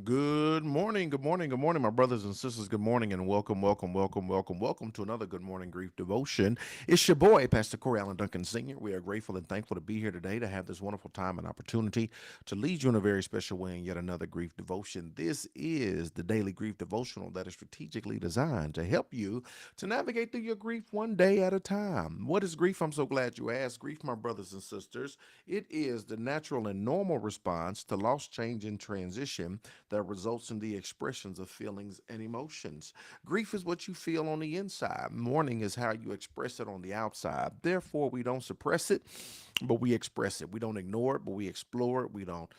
Good morning, good morning, good morning, my brothers and sisters. Good morning, and welcome, welcome, welcome, welcome, welcome to another Good Morning Grief Devotion. It's your boy, Pastor Corey Allen Duncan Sr. We are grateful and thankful to be here today to have this wonderful time and opportunity to lead you in a very special way in yet another grief devotion. This is the daily grief devotional that is strategically designed to help you to navigate through your grief one day at a time. What is grief? I'm so glad you asked. Grief, my brothers and sisters, it is the natural and normal response to loss, change, and transition that results in the expressions of feelings and emotions. Grief is what you feel on the inside. Mourning is how you express it on the outside. Therefore, we don't suppress it, but we express it. We don't ignore it, but we explore it. We don't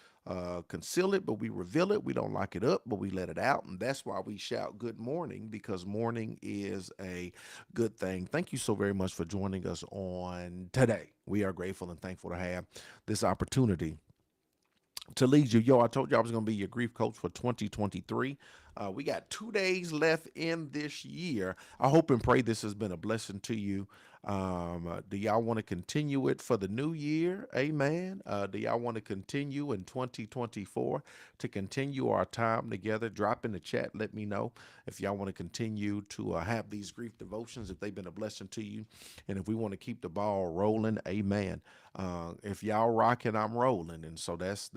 conceal it, but we reveal it. We don't lock it up, but we let it out. And that's why we shout good morning, because morning is a good thing. Thank you so very much for joining us on today. We are grateful and thankful to have this opportunity to lead you. Yo, I told you I was going to be your grief coach for 2023. We got 2 days left in this year. I hope and pray this has been a blessing to you. Do y'all want to continue it for the new year? Amen. Do y'all want to continue in 2024 to continue our time together? Drop in the chat. Let me know if y'all want to continue to have these grief devotions, if they've been a blessing to you, and if we want to keep the ball rolling. Amen. If y'all rocking, I'm rolling, and so that's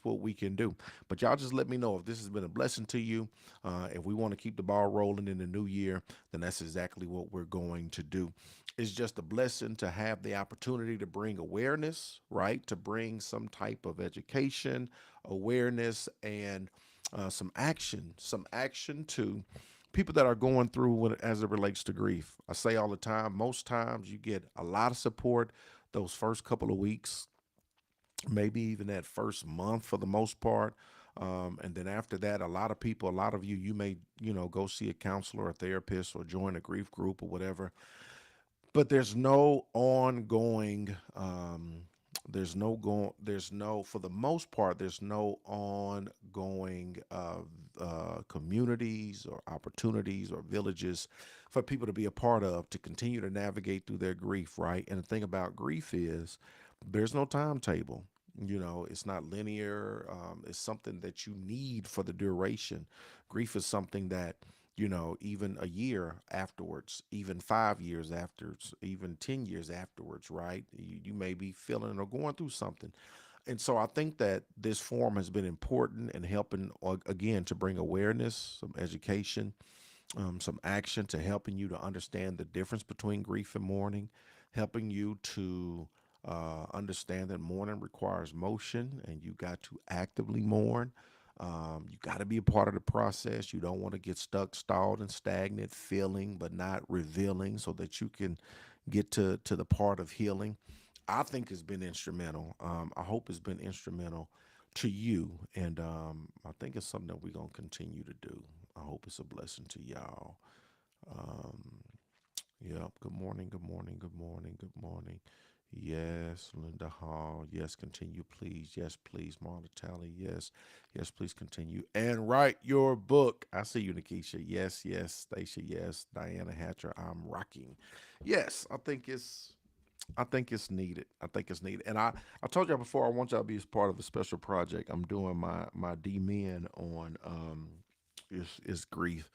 what we can do. But y'all just let me know if this has been a blessing to you. If we want to keep the ball rolling in the new year, then that's exactly what we're going to do. It's just a blessing to have the opportunity to bring awareness, right? To bring some type of education, awareness, and some action to people that are going through as it relates to grief. I say all the time, most times you get a lot of support those first couple of weeks, maybe even that first month for the most part. And then after that, a lot of people, a lot of you, you may, go see a counselor, a therapist, or join a grief group or whatever. But there's no ongoing, for the most part, there's no ongoing communities or opportunities or villages for people to be a part of to continue to navigate through their grief, right? And the thing about grief is there's no timetable. It's not linear. It's something that you need for the duration. Grief is something that, even a year afterwards, even 5 years afterwards, even 10 years afterwards, right? You may be feeling or going through something. And so I think that this forum has been important in helping, again, to bring awareness, some education, some action to helping you to understand the difference between grief and mourning, helping you to understand that mourning requires motion and you got to actively mourn. You got to be a part of the process. You don't want to get stuck, stalled, and stagnant, feeling but not revealing, so that you can get to the part of healing. I think it's been instrumental. I hope it's been instrumental to you, and I think it's something that we're gonna continue to do. I hope it's a blessing to y'all. Um, yep. Good morning. Good morning. Good morning. Good morning. Yes, Linda Hall. Yes, continue, please. Yes, please, Marla Talley. Yes, yes, please continue. And write your book. I see you, Nikisha. Yes, yes, Stacia. Yes, Diana Hatcher. I'm rocking. Yes, I think it's needed. I think it's needed. And I told y'all before, I want y'all to be as part of a special project. I'm doing my D men on is grief.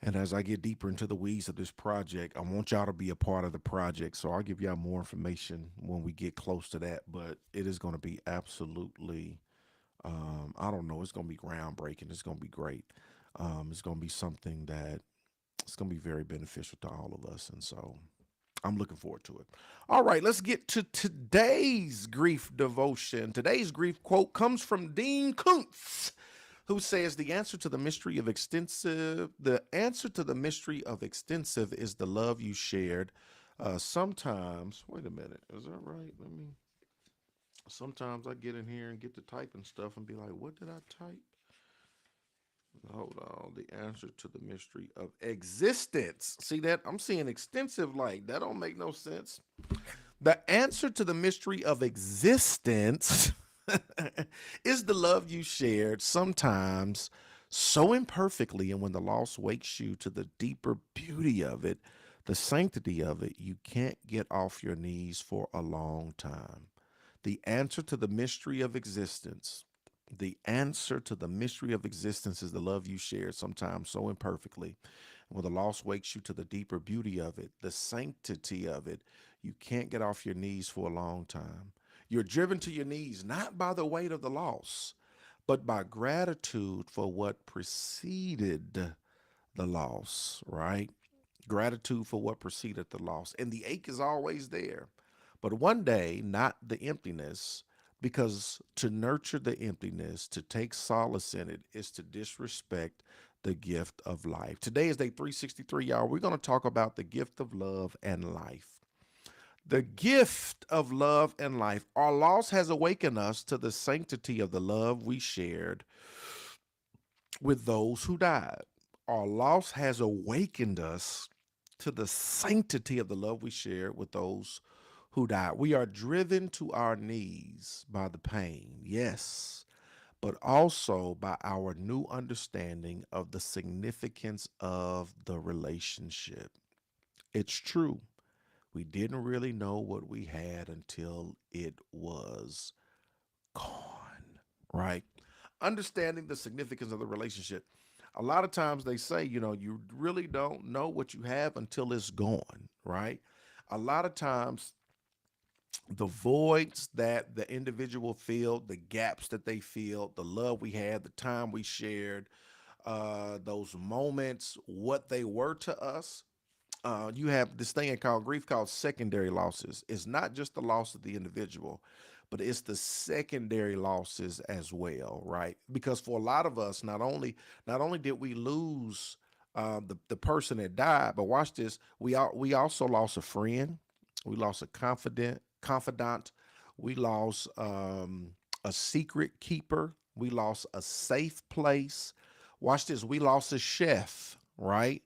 And as I get deeper into the weeds of this project, I want y'all to be a part of the project. So I'll give y'all more information when we get close to that. But it is going to be absolutely, I don't know, it's going to be groundbreaking. It's going to be great. It's going to be something that it's going to be very beneficial to all of us. And so I'm looking forward to it. All right, let's get to today's grief devotion. Today's grief quote comes from Dean Koontz, who says the answer to the mystery of extensive is the love you shared. Sometimes, wait a minute, is that right? Sometimes I get in here and get to typing stuff and be like, what did I type? Hold on. The answer to the mystery of existence. See that? I'm seeing extensive like that don't make no sense. The answer to the mystery of existence is the love you shared, sometimes so imperfectly, and when the loss wakes you to the deeper beauty of it, the sanctity of it, you can't get off your knees for a long time. The answer to the mystery of existence The answer to the mystery of existence is the love you shared sometimes so imperfectly. When the loss wakes you to the deeper beauty of it, the sanctity of it, you can't get off your knees for a long time. You're driven to your knees not by the weight of the loss, but by gratitude for what preceded the loss, right? Gratitude for what preceded the loss. And the ache is always there. But one day, not the emptiness, because to nurture the emptiness, to take solace in it, is to disrespect the gift of life. Today is day 363, y'all. We're going to talk about the gift of love and life. The gift of love and life. Our loss has awakened us to the sanctity of the love we shared with those who died. Our loss has awakened us to the sanctity of the love we share with those who died. We are driven to our knees by the pain, yes, but also by our new understanding of the significance of the relationship. It's true. We didn't really know what we had until it was gone, right? Understanding the significance of the relationship. A lot of times they say, you really don't know what you have until it's gone, right? A lot of times the voids that the individual filled, the gaps that they filled, the love we had, the time we shared, those moments, what they were to us, you have this thing called grief called secondary losses. It's not just the loss of the individual, but it's the secondary losses as well, right? Because for a lot of us, not only did we lose the person that died, but watch this, we also lost a friend, we lost a confidant, we lost a secret keeper, we lost a safe place. Watch this, we lost a chef, right?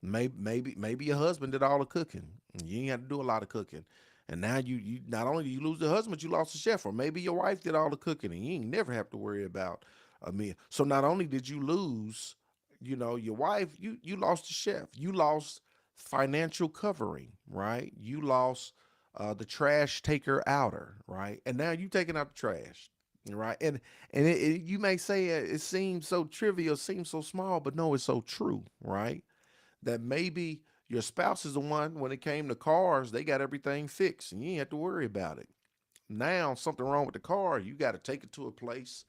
Maybe your husband did all the cooking. You ain't had to do a lot of cooking. And now you not only do you lose the husband, you lost the chef. Or maybe your wife did all the cooking and you ain't never have to worry about a meal. So not only did you lose, your wife, you lost the chef. You lost financial covering, right? You lost the trash taker outer, right? And now you taking out the trash. Right. And you may say it seems so trivial, seems so small, but no, it's so true, right? That maybe your spouse is the one, when it came to cars, they got everything fixed and you ain't have to worry about it. Now something wrong with the car, you got to take it to a place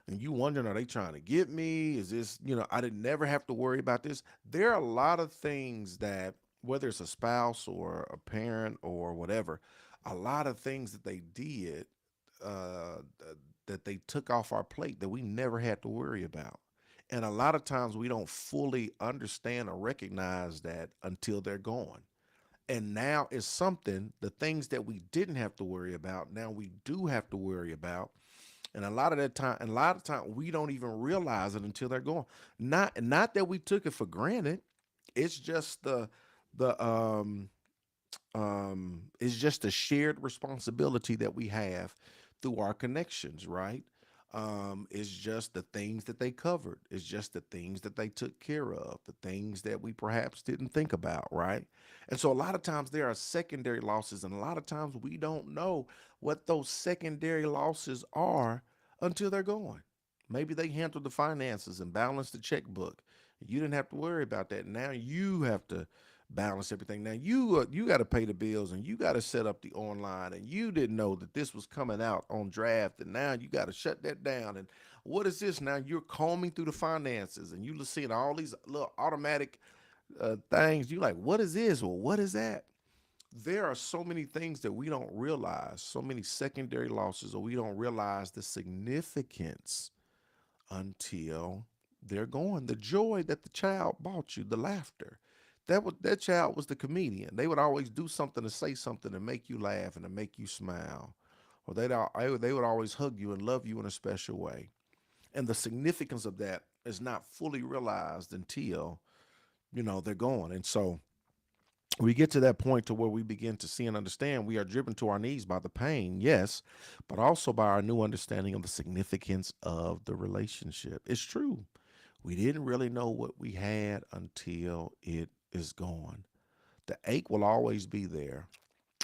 and you wondering, are they trying to get me? Is this, I didn't never have to worry about this. There are a lot of things that, whether it's a spouse or a parent or whatever, a lot of things that they did, uh, that they took off our plate that we never had to worry about. And a lot of times we don't fully understand or recognize that until they're gone. And now it's something, the things that we didn't have to worry about, now we do have to worry about. And a lot of time we don't even realize it until they're gone. Not that we took it for granted. It's just the it's just a shared responsibility that we have through our connections, right? It's just the things that they covered. It's just the things that they took care of, the things that we perhaps didn't think about, right? And so a lot of times there are secondary losses, and a lot of times we don't know what those secondary losses are until they're gone. Maybe they handled the finances and balanced the checkbook. You didn't have to worry about that. Now you have to balance everything. Now you got to pay the bills and you got to set up the online, and you didn't know that this was coming out on draft, and now you got to shut that down. And what is this? Now you're combing through the finances and you seeing all these little automatic things. You like, what is this? Well, what is that? There are so many things that we don't realize, so many secondary losses, or we don't realize the significance until they're gone. The joy that the child brought you, the laughter. That child was the comedian. They would always do something to say something to make you laugh and to make you smile. Or they would always hug you and love you in a special way. And the significance of that is not fully realized until, they're gone. And so we get to that point to where we begin to see and understand we are driven to our knees by the pain, yes, but also by our new understanding of the significance of the relationship. It's true. We didn't really know what we had until it is gone. The ache will always be there,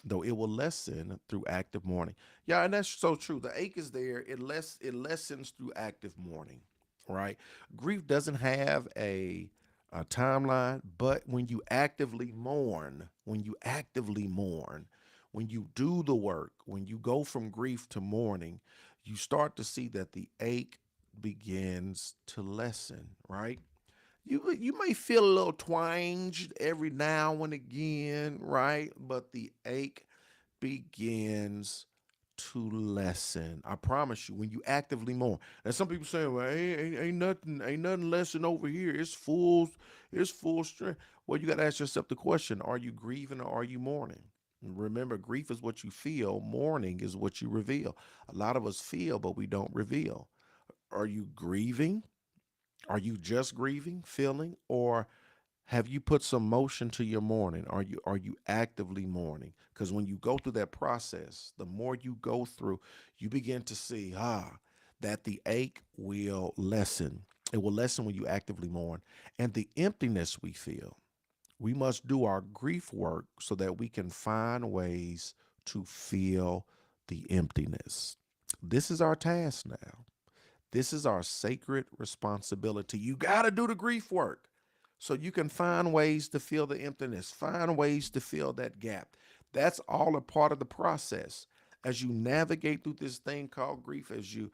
though it will lessen through active mourning. Yeah, and that's so true. The ache is there. It lessens through active mourning, right? Grief doesn't have a timeline, but when you do the work, when you go from grief to mourning, you start to see that the ache begins to lessen, right? You may feel a little twanged every now and again, right? But the ache begins to lessen. I promise you, when you actively mourn. And some people say, "Well, ain't nothing lessen over here. It's full strength." Well, you got to ask yourself the question: Are you grieving or are you mourning? Remember, grief is what you feel. Mourning is what you reveal. A lot of us feel, but we don't reveal. Are you grieving? Are you just grieving, feeling, or have you put some motion to your mourning? Are you actively mourning? Because when you go through that process, the more you go through, you begin to see that the ache will lessen. It will lessen when you actively mourn, and the emptiness we feel. We must do our grief work so that we can find ways to feel the emptiness. This is our task now. This is our sacred responsibility. You got to do the grief work so you can find ways to fill the emptiness, find ways to fill that gap. That's all a part of the process. As you navigate through this thing called grief, as you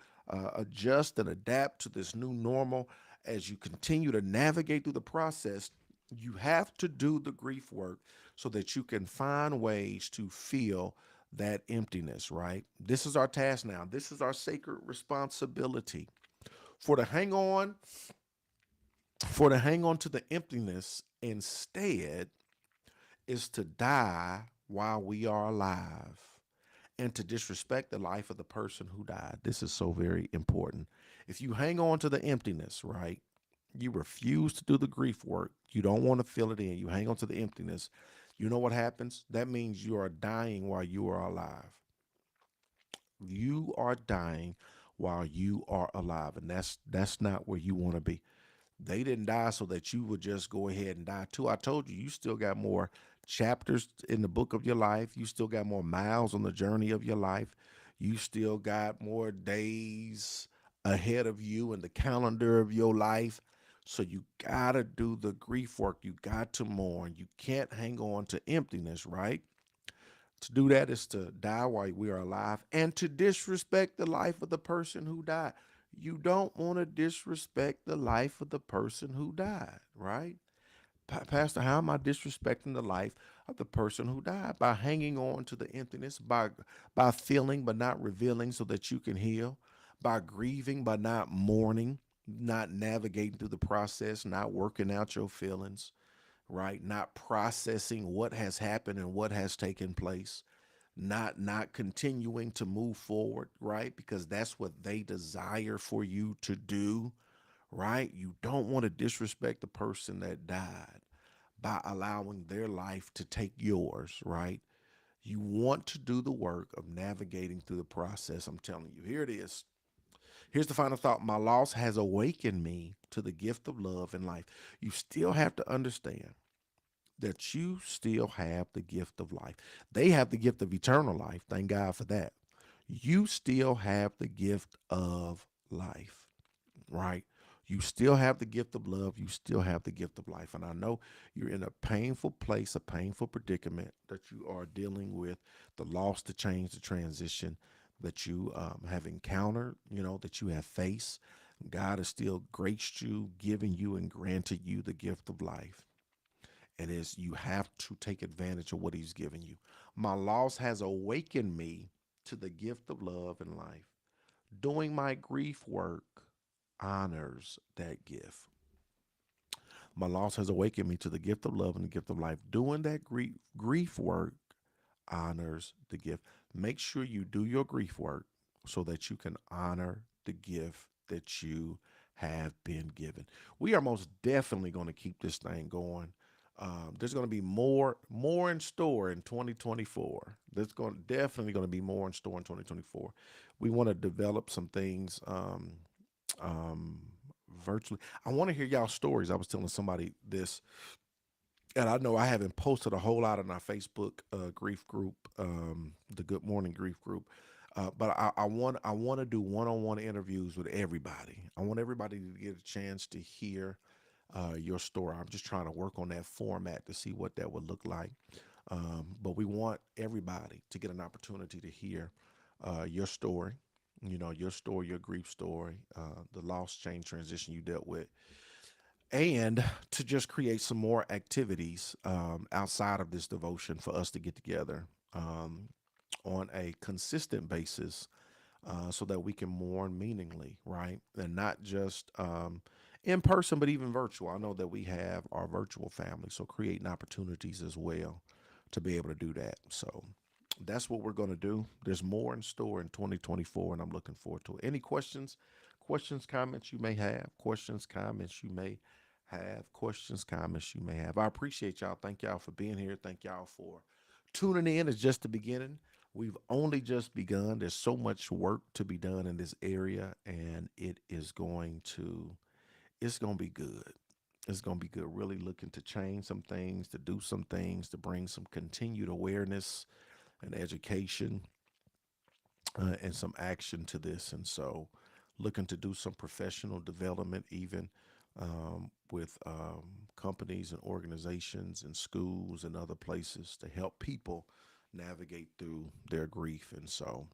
adjust and adapt to this new normal, as you continue to navigate through the process, you have to do the grief work so that you can find ways to feel that emptiness, right? This is our task now. This is our sacred responsibility. For to hang on, for to hang on to the emptiness instead is to die while we are alive and to disrespect the life of the person who died. This is so very important. If you hang on to the emptiness, right? You refuse to do the grief work. You don't want to fill it in. You hang on to the emptiness. You know what happens? That means you are dying while you are alive. You are dying while you are alive, and that's not where you want to be. They didn't die so that you would just go ahead and die too. I told you, you still got more chapters in the book of your life. You still got more miles on the journey of your life. You still got more days ahead of you in the calendar of your life. So you got to do the grief work. You got to mourn. You can't hang on to emptiness, right? To do that is to die while we are alive and to disrespect the life of the person who died. You don't want to disrespect the life of the person who died, right? Pastor, how am I disrespecting the life of the person who died? By hanging on to the emptiness, by feeling but not revealing so that you can heal, by grieving but not mourning, not navigating through the process, not working out your feelings, right? Not processing what has happened and what has taken place, not continuing to move forward, right? Because that's what they desire for you to do, right? You don't want to disrespect the person that died by allowing their life to take yours, right? You want to do the work of navigating through the process. I'm telling you, here it is. Here's the final thought. My loss has awakened me to the gift of love and life. You still have to understand that you still have the gift of life. They have the gift of eternal life. Thank God for that. You still have the gift of life, right? You still have the gift of love. You still have the gift of life. And I know you're in a painful place, a painful predicament that you are dealing with, the loss, the change, the transition that you have encountered, that you have faced. God has still graced you, given you, and granted you the gift of life. It is you have to take advantage of what he's given you. My loss has awakened me to the gift of love and life. Doing my grief work honors that gift. My loss has awakened me to the gift of love and the gift of life. Doing that grief work honors the gift. Make sure you do your grief work so that you can honor the gift that you have been given. We are most definitely going to keep this thing going. There's going to be more in store in 2024. There's definitely going to be more in store in 2024. We want to develop some things um, virtually. I want to hear y'all stories. I was telling somebody this And I know I haven't posted a whole lot on our Facebook grief group, the Good Morning Grief group. But I want to do one-on-one interviews with everybody. I want everybody to get a chance to hear your story. I'm just trying to work on that format to see what that would look like. But we want everybody to get an opportunity to hear your story. You know, your story, your grief story, the loss, change, transition you dealt with, and to just create some more activities outside of this devotion for us to get together on a consistent basis so that we can mourn meaningly, right? And not just in person, but even virtual. I know that we have our virtual family, so creating opportunities as well to be able to do that. So that's what we're going to do. There's more in store in 2024, and I'm looking forward to it. Any questions? Questions, comments you may have? Questions, comments you may have? Questions, comments you may have? I appreciate y'all. Thank y'all for being here. Thank y'all for tuning in. It's just the beginning. We've only just begun. There's so much work to be done in this area, and it's going to be good. It's going to be good. Really looking to change some things, to do some things, to bring some continued awareness and education and some action to this. And so, looking to do some professional development, even with companies and organizations and schools and other places to help people navigate through their grief. And so,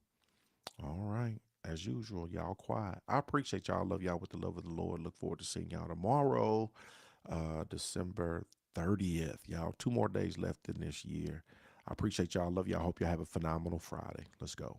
all right. As usual, y'all quiet. I appreciate y'all. Love y'all with the love of the Lord. Look forward to seeing y'all tomorrow, December 30th. Y'all, 2 more days left in this year. I appreciate y'all. Love y'all. Hope y'all have a phenomenal Friday. Let's go.